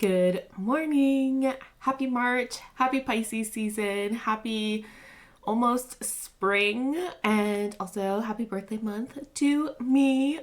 Good morning, happy March, happy Pisces season, happy almost spring, and also happy birthday month to me.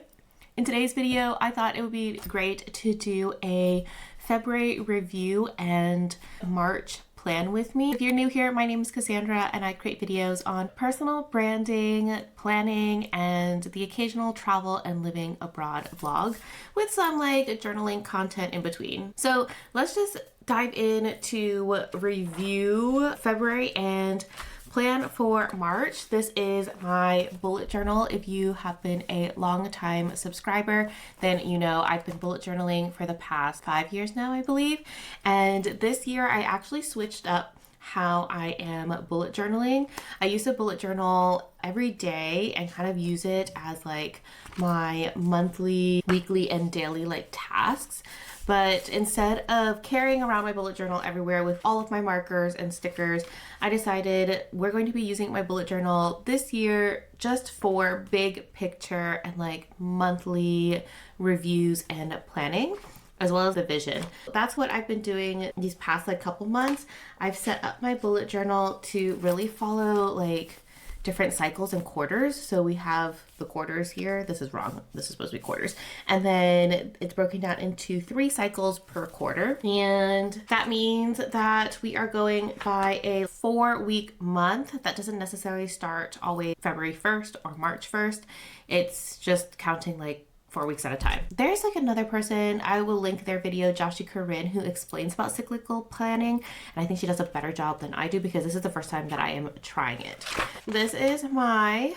In today's video, I thought it would be great to do a February review and March plan with me. If you're new here, my name is Cassandra and I create videos on personal branding, planning, and the occasional travel and living abroad vlog with some like journaling content in between. So let's just dive in to review February and plan for March. This is my bullet journal. If you have been a long time subscriber, then you know I've been bullet journaling for the past 5 years now, I believe. And this year I actually switched up how I am bullet journaling. I used to bullet journal every day and kind of use it as like my monthly, weekly, and daily like tasks. But instead of carrying around my bullet journal everywhere with all of my markers and stickers, I decided we're going to be using my bullet journal this year just for big picture and like monthly reviews and planning, as well as the vision. That's what I've been doing these past like couple months. I've set up my bullet journal to really follow like different cycles and quarters. So we have the quarters here. This is wrong. This is supposed to be quarters. And then it's broken down into 3 cycles per quarter. And that means that we are going by a 4-week month. That doesn't necessarily start always February 1st or March 1st. It's just counting like 4 weeks at a time. There's like another person, I will link their video, Joshi Corinne, who explains about cyclical planning, and I think she does a better job than I do because this is the first time that I am trying it. This is my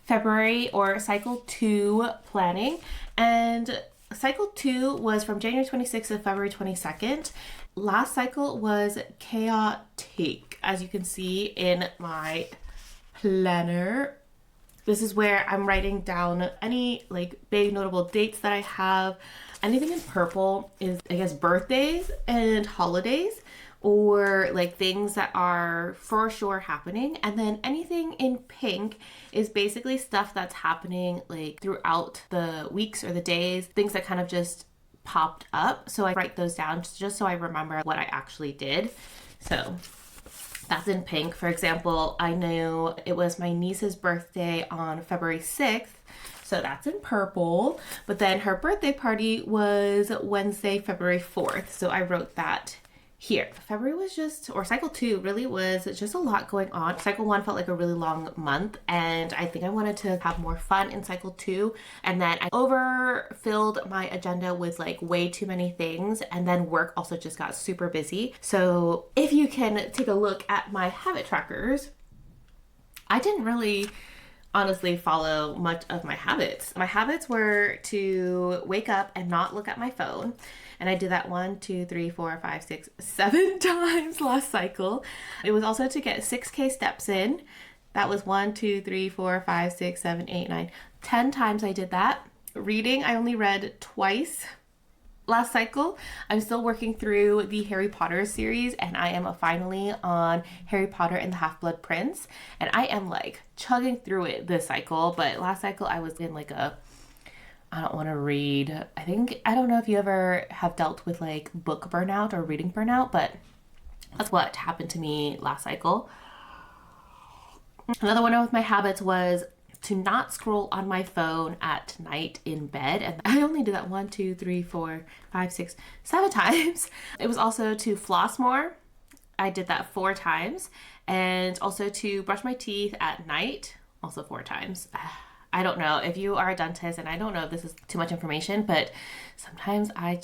February or cycle 2 planning, and cycle 2 was from January 26th to February 22nd. Last cycle was chaotic, as you can see in my planner. This is where I'm writing down any like big notable dates that I have. Anything in purple is, I guess, birthdays and holidays, or like things that are for sure happening. And then anything in pink is basically stuff that's happening like throughout the weeks or the days, things that kind of just popped up. So I write those down just so I remember what I actually did. So that's in pink. For example, I knew it was my niece's birthday on February 6th, so that's in purple. But then her birthday party was Wednesday, February 4th, so I wrote that here. February was just, or cycle 2 really was just a lot going on. Cycle 1 felt like a really long month, and I think I wanted to have more fun in cycle 2, and then I overfilled my agenda with like way too many things, and then work also just got super busy. So if you can take a look at my habit trackers, I didn't really honestly follow much of my habits. My habits were to wake up and not look at my phone. And I did that 1, 2, 3, 4, 5, 6, 7 times last cycle. It was also to get 6K steps in. That was 1, 2, 3, 4, 5, 6, 7, 8, 9, 10 times I did that. Reading, I only read twice last cycle. I'm still working through the Harry Potter series, and I am finally on Harry Potter and the Half-Blood Prince, and I am like chugging through it this cycle. But last cycle I was in like a I don't want to read. I don't know if you ever have dealt with like book burnout or reading burnout, but that's what happened to me last cycle. Another one of my habits was to not scroll on my phone at night in bed. And I only did that 1, 2, 3, 4, 5, 6, 7 times. It was also to floss more. I did that 4 times. And also to brush my teeth at night, also 4 times. I don't know if you are a dentist, and I don't know if this is too much information, but sometimes I'm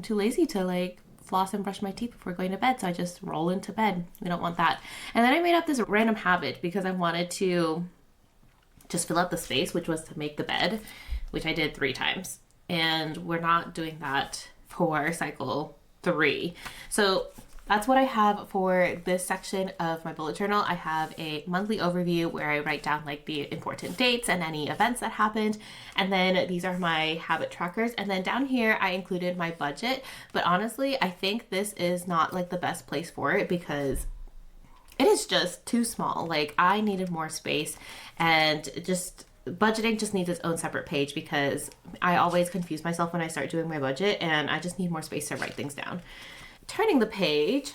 too lazy to like floss and brush my teeth before going to bed, so I just roll into bed. We don't want that. And then I made up this random habit because I wanted to just fill up the space, which was to make the bed, which I did 3 times. And we're not doing that for cycle 3. So that's what I have for this section of my bullet journal. I have a monthly overview where I write down like the important dates and any events that happened. And then these are my habit trackers. And then down here, I included my budget. But honestly, I think this is not like the best place for it because it is just too small. Like I needed more space, and just budgeting just needs its own separate page because I always confuse myself when I start doing my budget, and I just need more space to write things down. Turning the page,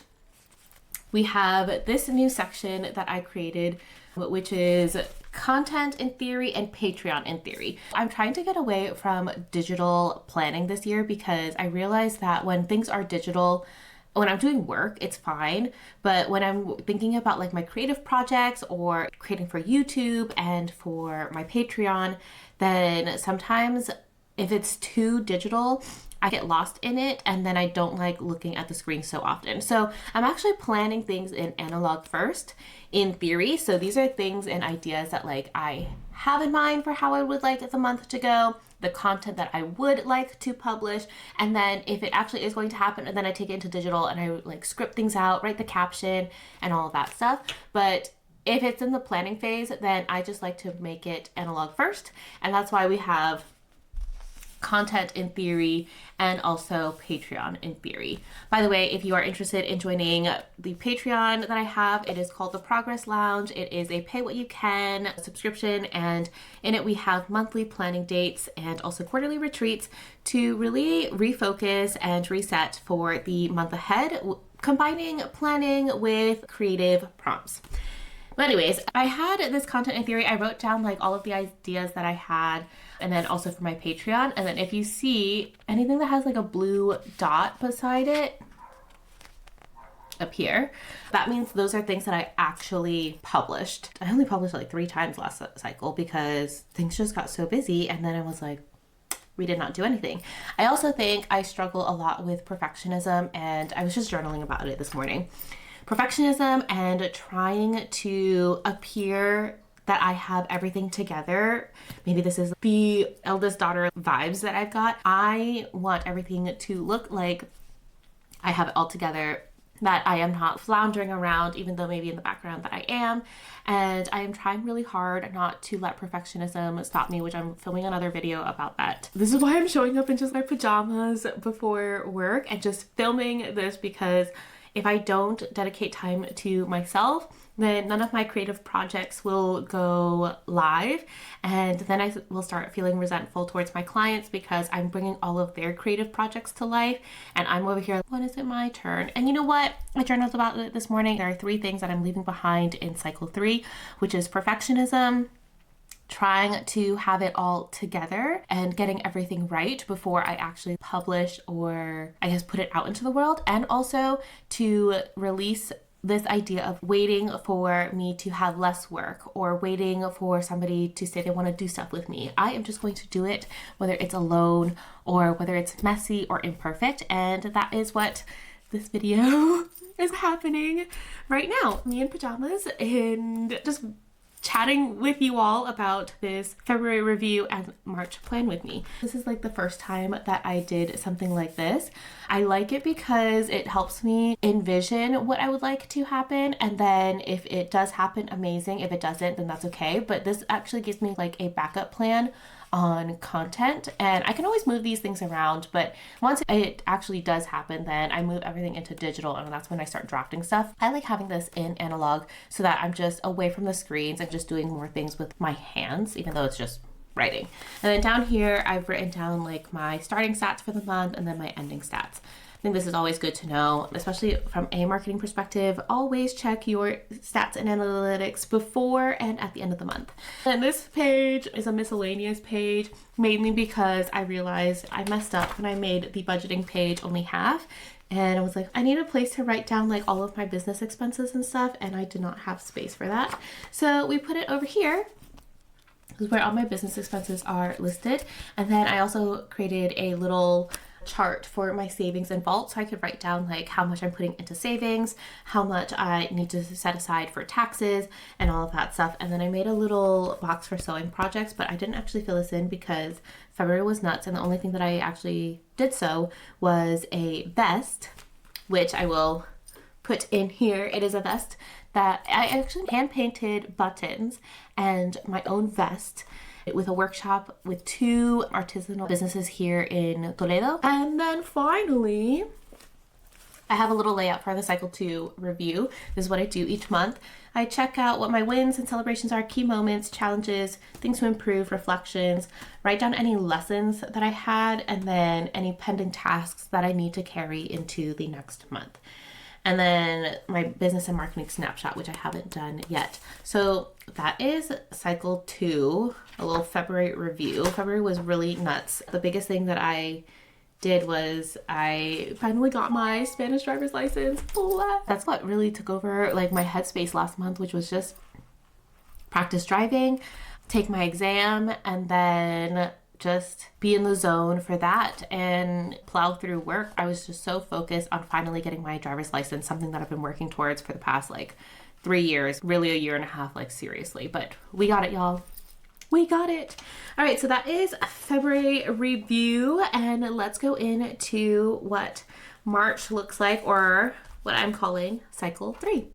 we have this new section that I created, which is content in theory and Patreon in theory. I'm trying to get away from digital planning this year because I realized that when things are digital, when I'm doing work, it's fine. But when I'm thinking about like my creative projects or creating for YouTube and for my Patreon, then sometimes if it's too digital, I get lost in it, and then I don't like looking at the screen so often. So I'm actually planning things in analog first in theory. So these are things and ideas that like I have in mind for how I would like the month to go, the content that I would like to publish, and then if it actually is going to happen, and then I take it into digital and I like script things out, write the caption and all of that stuff. But if it's in the planning phase, then I just like to make it analog first, and that's why we have content in theory and also Patreon in theory. By the way, if you are interested in joining the Patreon that I have, it is called the Progress Lounge. It is a pay what you can subscription, and in it we have monthly planning dates and also quarterly retreats to really refocus and reset for the month ahead, combining planning with creative prompts. But anyways, I had this content in theory. I wrote down like all of the ideas that I had, and then also for my Patreon. And then if you see anything that has like a blue dot beside it up here, that means those are things that I actually published. I only published like 3 times last cycle because things just got so busy, and then I was like, we did not do anything. I also think I struggle a lot with perfectionism, and I was just journaling about it this morning. Perfectionism and trying to appear that I have everything together. Maybe this is the eldest daughter vibes that I've got. I want everything to look like I have it all together, that I am not floundering around, even though maybe in the background that I am. And I am trying really hard not to let perfectionism stop me, which I'm filming another video about that. This is why I'm showing up in just my pajamas before work and just filming this, because if I don't dedicate time to myself, then none of my creative projects will go live, and then I will start feeling resentful towards my clients because I'm bringing all of their creative projects to life, and I'm over here, when is it my turn? And you know what? I journaled about it this morning. There are 3 things that I'm leaving behind in cycle 3, which is perfectionism, trying to have it all together and getting everything right before I actually publish or I guess put it out into the world, and also to release this idea of waiting for me to have less work or waiting for somebody to say they want to do stuff with me. I am just going to do it, whether it's alone or whether it's messy or imperfect, and that is what this video is happening right now. Me in pajamas and just chatting with you all about this February review and March plan with me. This is like the first time that I did something like this. I like it because it helps me envision what I would like to happen, and then if it does happen, amazing. If it doesn't, then that's okay. But this actually gives me like a backup plan on content, and I can always move these things around, but once it actually does happen, then I move everything into digital, and that's when I start drafting stuff. I like having this in analog so that I'm just away from the screens and just doing more things with my hands, even though it's just writing. And then down here, I've written down like my starting stats for the month and then my ending stats. I think this is always good to know, especially from a marketing perspective. Always check your stats and analytics before and at the end of the month. And this page is a miscellaneous page, mainly because I realized I messed up when I made the budgeting page only half. And I was like, I need a place to write down like all of my business expenses and stuff, and I did not have space for that. So we put it over here. This is where all my business expenses are listed. And then I also created a little chart for my savings and vault, so I could write down like how much I'm putting into savings, how much I need to set aside for taxes and all of that stuff. And then I made a little box for sewing projects, but I didn't actually fill this in because February was nuts, and the only thing that I actually did sew was a vest, which I will put in here. It is a vest that I actually hand painted buttons and my own vest with a workshop with 2 artisanal businesses here in Toledo. And then finally, I have a little layout for the Cycle 2 review. This is what I do each month. I check out what my wins and celebrations are, key moments, challenges, things to improve, reflections, write down any lessons that I had, and then any pending tasks that I need to carry into the next month. And then my business and marketing snapshot, which I haven't done yet. So that is Cycle 2, a little February review. February was really nuts. The biggest thing that I did was I finally got my Spanish driver's license. That's what really took over like my headspace last month, which was just practice driving, take my exam, and then just be in the zone for that and plow through work. I was just so focused on finally getting my driver's license, something that I've been working towards for the past like 3 years, really a year and a half, like seriously. But we got it, y'all. We got it. All right, so that is February review, and let's go into what March looks like, or what I'm calling Cycle 3.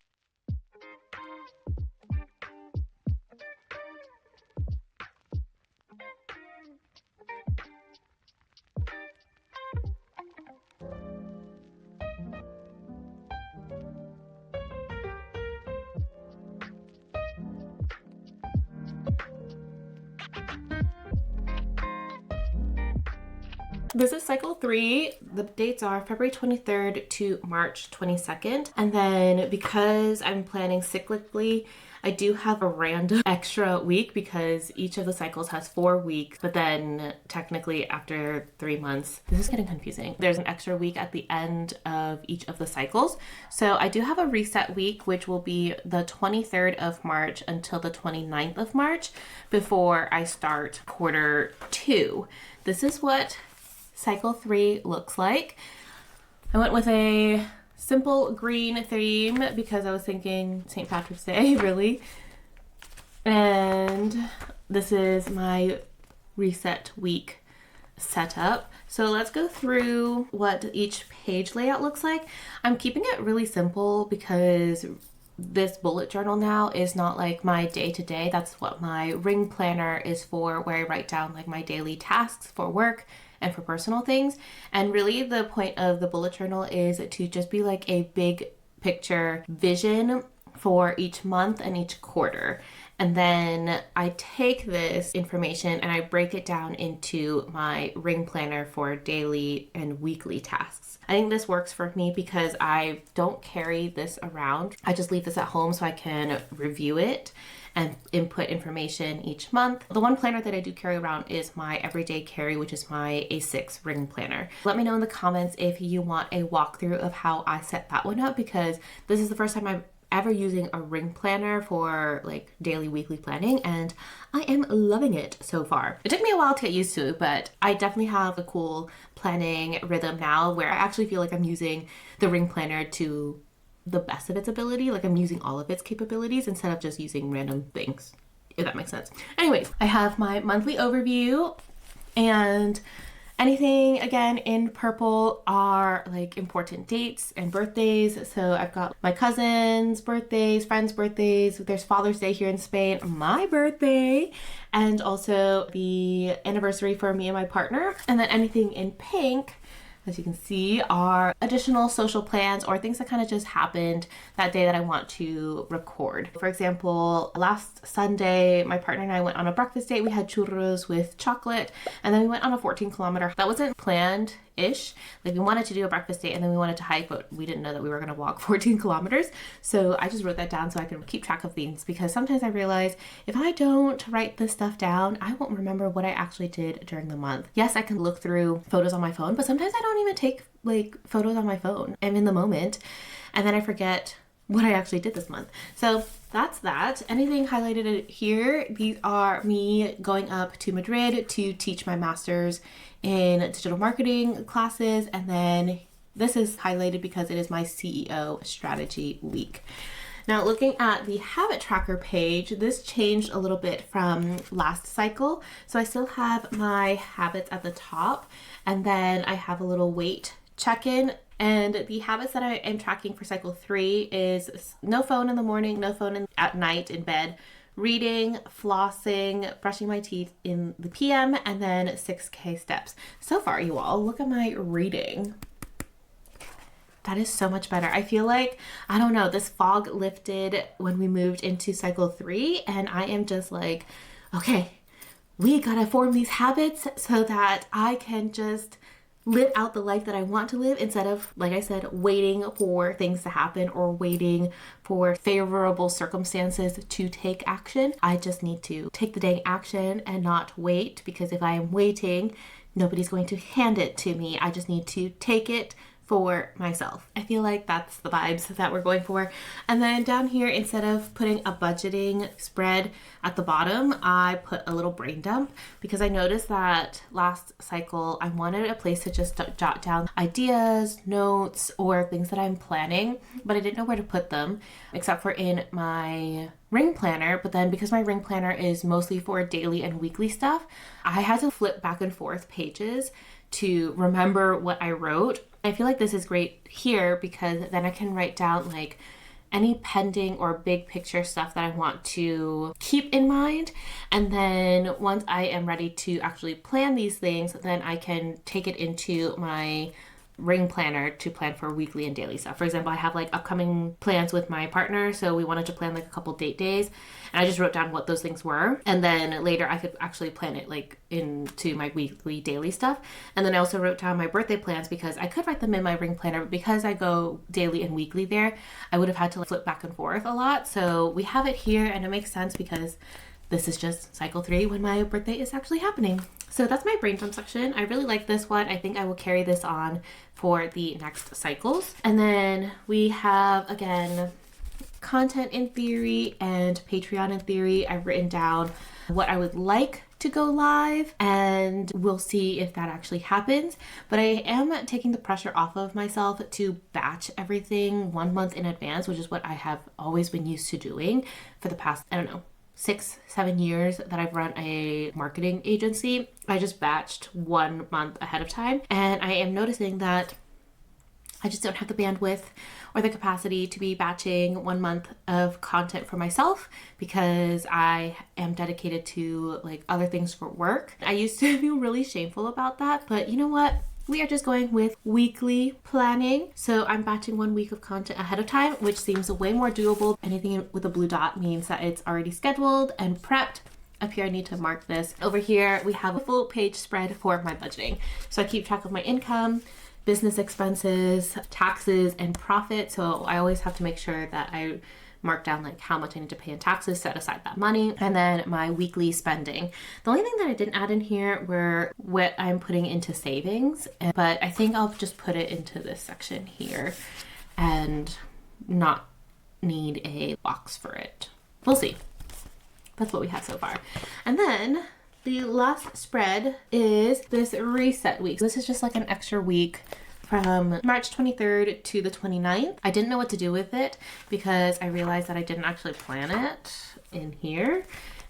This is Cycle 3. The dates are February 23rd to March 22nd. And then because I'm planning cyclically, I do have a random extra week because each of the cycles has 4 weeks, but then technically after 3 months, this is getting confusing. There's an extra week at the end of each of the cycles. So I do have a reset week, which will be the 23rd of March until the 29th of March before I start quarter 2. This is what Cycle 3 looks like. I went with a simple green theme because I was thinking St. Patrick's Day, really. And this is my reset week setup. So let's go through what each page layout looks like. I'm keeping it really simple because this bullet journal now is not like my day-to-day. That's what my ring planner is for, where I write down like my daily tasks for work and for personal things. And really the point of the bullet journal is to just be like a big picture vision for each month and each quarter. And then I take this information and I break it down into my ring planner for daily and weekly tasks. I think this works for me because I don't carry this around. I just leave this at home so I can review it and input information each month. The one planner that I do carry around is my everyday carry, which is my A6 ring planner. Let me know in the comments if you want a walkthrough of how I set that one up, because this is the first time I'm ever using a ring planner for like daily, weekly planning, and I am loving it so far. It took me a while to get used to, but I definitely have a cool planning rhythm now where I actually feel like I'm using the ring planner to the best of its ability. Like I'm using all of its capabilities instead of just using random things, if that makes sense. Anyways, I have my monthly overview, and anything again in purple are like important dates and birthdays. So I've got my cousins' birthdays, friends' birthdays. There's Father's Day here in Spain, my birthday, and also the anniversary for me and my partner. And then anything in pink as you can see, are additional social plans or things that kind of just happened that day that I want to record. For example, last Sunday, my partner and I went on a breakfast date. We had churros with chocolate, and then we went on a 14-kilometer. That wasn't planned-ish. Like, we wanted to do a breakfast date and then we wanted to hike, but we didn't know that we were going to walk 14 kilometers. So I just wrote that down so I can keep track of things, because sometimes I realize if I don't write this stuff down, I won't remember what I actually did during the month. Yes, I can look through photos on my phone, but sometimes I don't even take like photos on my phone. I'm in the moment and then I forget what I actually did this month. So that's that. Anything highlighted here, these are me going up to Madrid to teach my master's in digital marketing classes, and then this is highlighted because it is my CEO strategy week. Now, looking at the habit tracker page, this changed a little bit from last cycle. So I still have my habits at the top, and then I have a little weight check-in. And the habits that I am tracking for cycle 3 is no phone in the morning, no phone at night in bed, reading, flossing, brushing my teeth in the PM, and then 6K steps. So far, you all, look at my reading. That is so much better. I feel like, I don't know, this fog lifted when we moved into cycle 3, and I am just like, okay, we gotta form these habits so that I can just live out the life that I want to live, instead of, like I said, waiting for things to happen or waiting for favorable circumstances to take action. I just need to take the dang action and not wait, because if I am waiting, nobody's going to hand it to me. I just need to take it for myself. I feel like that's the vibes that we're going for. And then down here, instead of putting a budgeting spread at the bottom, I put a little brain dump, because I noticed that last cycle I wanted a place to just jot down ideas, notes, or things that I'm planning, but I didn't know where to put them except for in my ring planner. But then because my ring planner is mostly for daily and weekly stuff, I had to flip back and forth pages to remember what I wrote. I feel like this is great here, because then I can write down like any pending or big picture stuff that I want to keep in mind. And then once I am ready to actually plan these things, then I can take it into my ring planner to plan for weekly and daily stuff. For example, I have like upcoming plans with my partner, so we wanted to plan like a couple date days, and I just wrote down what those things were, and then later I could actually plan it like into my weekly, daily stuff. And then I also wrote down my birthday plans, because I could write them in my ring planner, but because I go daily and weekly there, I would have had to like flip back and forth a lot. So we have it here, and it makes sense because this is just cycle 3 when my birthday is actually happening. So that's my brain dump section. I really like this one. I think I will carry this on for the next cycles. And then we have, again, content in theory and Patreon in theory. I've written down what I would like to go live, and we'll see if that actually happens. But I am taking the pressure off of myself to batch everything 1 month in advance, which is what I have always been used to doing for the past, 6-7 years that I've run a marketing agency. I just batched 1 month ahead of time, and I am noticing that I just don't have the bandwidth or the capacity to be batching 1 month of content for myself, because I am dedicated to like other things for work. I used to feel really shameful about that, but you know what? We are just going with weekly planning. So I'm batching 1 week of content ahead of time, which seems way more doable. Anything with a blue dot means that it's already scheduled and prepped. Up here, I need to mark this. Over here, we have a full page spread for my budgeting. So I keep track of my income, business expenses, taxes, and profit. So I always have to make sure that I mark down like how much I need to pay in taxes, set aside that money, and then my weekly spending. The only thing that I didn't add in here were what I'm putting into savings, but I think I'll just put it into this section here and not need a box for it. We'll see. That's what we have so far. And then the last spread is this reset week. This is just like an extra week from March 23rd to the 29th. I didn't know what to do with it because I realized that I didn't actually plan it in here, and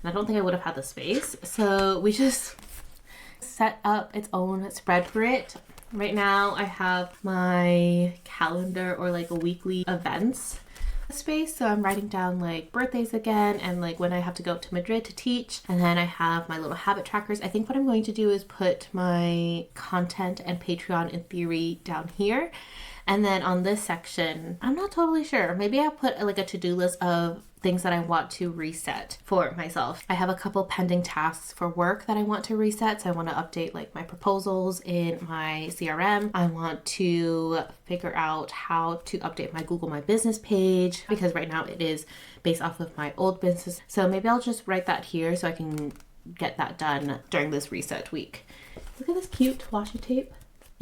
I don't think I would have had the space. So we just set up its own spread for it. Right now I have my calendar or like a weekly events space. So I'm writing down like birthdays again and like when I have to go to Madrid to teach. And then I have my little habit trackers. I think what I'm going to do is put my content and Patreon in theory down here. And then on this section, I'm not totally sure. Maybe I'll put like a to-do list of things that I want to reset for myself. I have a couple pending tasks for work that I want to reset. So I want to update like my proposals in my CRM. I want to figure out how to update my Google My Business page because right now it is based off of my old business. So maybe I'll just write that here so I can get that done during this reset week. Look at this cute washi tape.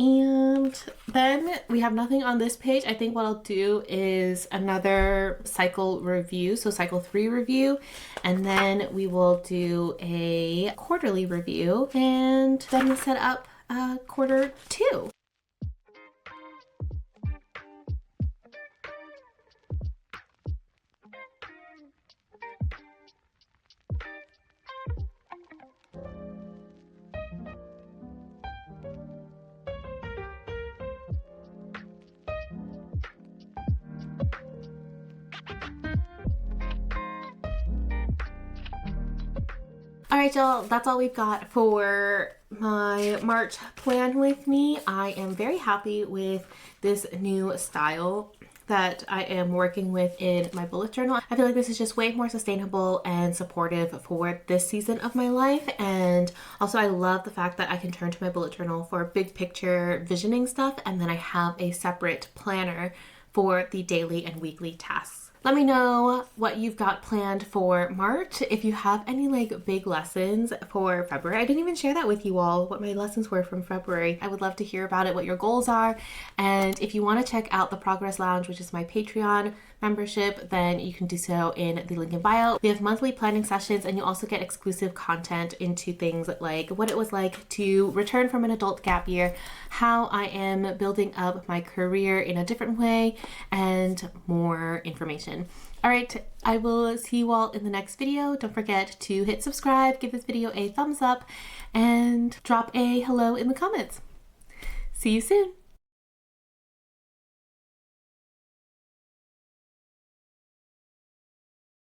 And then we have nothing on this page. I think what I'll do is another cycle review, so cycle 3 review, and then we will do a quarterly review, and then we'll set up quarter 2. All right, y'all, that's all we've got for my March plan with me. I am very happy with this new style that I am working with in my bullet journal. I feel like this is just way more sustainable and supportive for this season of my life. And also I love the fact that I can turn to my bullet journal for big picture visioning stuff. And then I have a separate planner for the daily and weekly tasks. Let me know what you've got planned for March. If you have any like big lessons for February. I didn't even share that with you all, what my lessons were from February. I would love to hear about it, what your goals are. And if you want to check out the Progress Lounge, which is my Patreon membership, then you can do so in the link in bio. We have monthly planning sessions and you also get exclusive content into things like what it was like to return from an adult gap year, how I am building up my career in a different way, and more information. All right, I will see you all in the next video. Don't forget to hit subscribe, give this video a thumbs up, and drop a hello in the comments. See you soon.